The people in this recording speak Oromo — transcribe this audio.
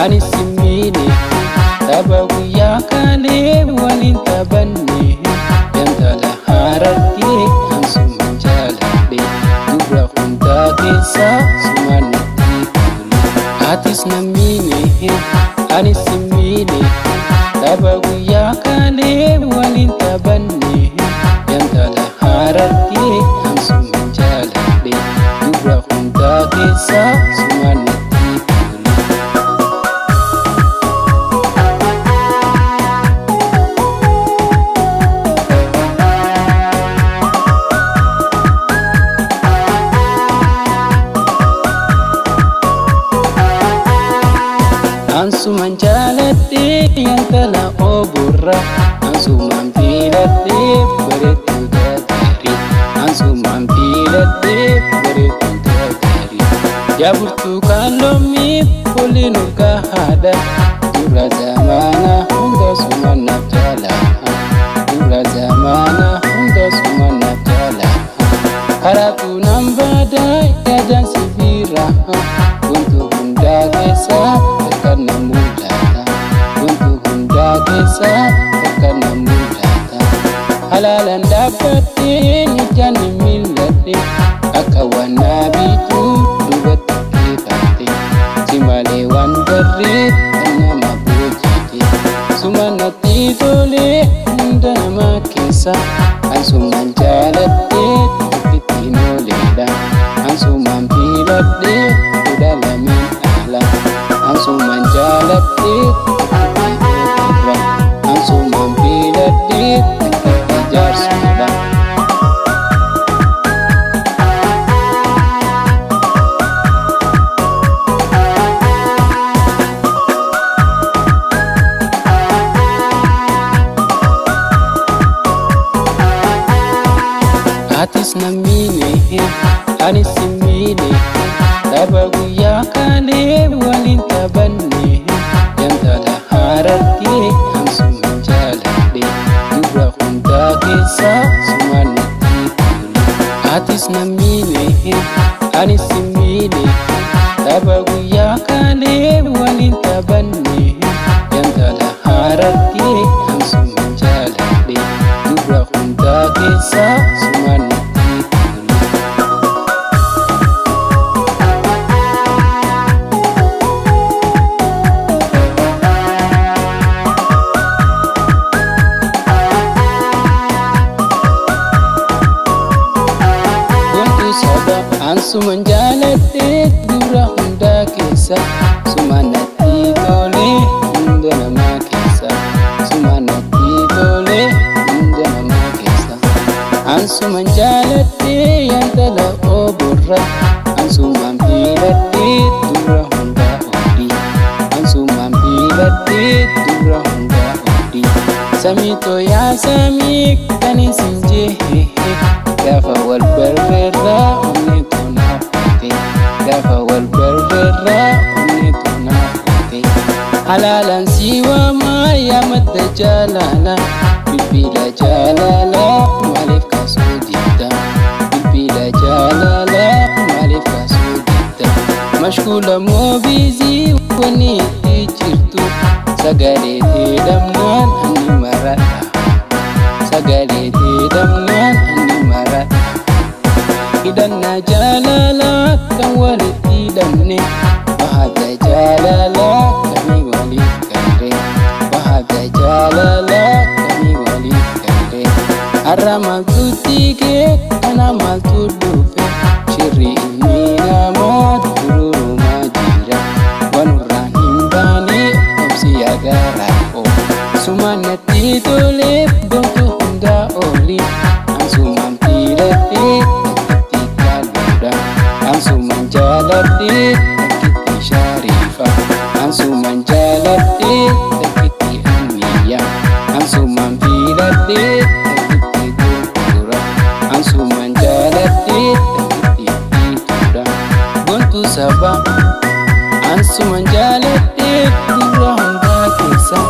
ani simine tabagu ya kale walin tabanne yantala harati ansuma jalade dubra khunda kesa sumanati atis namine ani simine tabagu ya kale walin tabanne yantala harati ansuma jalade dubra khunda kesa sumanati Ansuman jalate yantala obura ansuman pilate beretu dadari ansuman pilate beretu dadari ya burtukalomi polinu kahada dura zamana hunda suman nafjala dura zamana hunda suman nafjala haratu nambada yadan sibira untuk hunda kesa karena mudata untuk hunda desa karena mudata halalan dapatin jani millati akawan nabi tu dubat kebate simalewan berit karena mabujiti sumanati dole hunda makesa ansuman jalate titino leda ansuman pilate udalamin ala ansuman jalate ansuman pilate kejar sudah atis namine ani simine tabagu ya kale walin tabanne yantala harati ansuman jalade dubra khunda kesa sumanati atis namine ani simine tabagu ya kale walin tabanne yantala harati ansuman jalade dubra khunda kesa sumanati ansuman jalate dura hunda kesa sumanati dole hunda nama kesa sumanati dole hunda nama kesa ansuman jalate yantala obura ansuman pilate dura hunda odi ansuman pilate dura hunda odi samito ya sami kani sinje gafa wal berbera gafa wal berbera unituna fati halalan siwa ma ya madda jalala bila jalala malif kasudita bila jalala malif kasudita mashkula mo bizi wani tijirtu sagale tidamnan ani marata sagale tidamnan ani marata idan na jalala kan wali idan ne bahada jalala kami wali kande bahada jalala kami wali kande arama tutige kana maltudufe shiri ini nama tururu majira wanurahim bani opsi agarako sumanati dole dontu hunda oli ansuman pilate ansuman jalate takiti syarifa ansuman jalate takiti amiya ansuman pilate takiti gura ansuman jalate takiti ituda buntu sabah ansuman jalate dura hunda kesa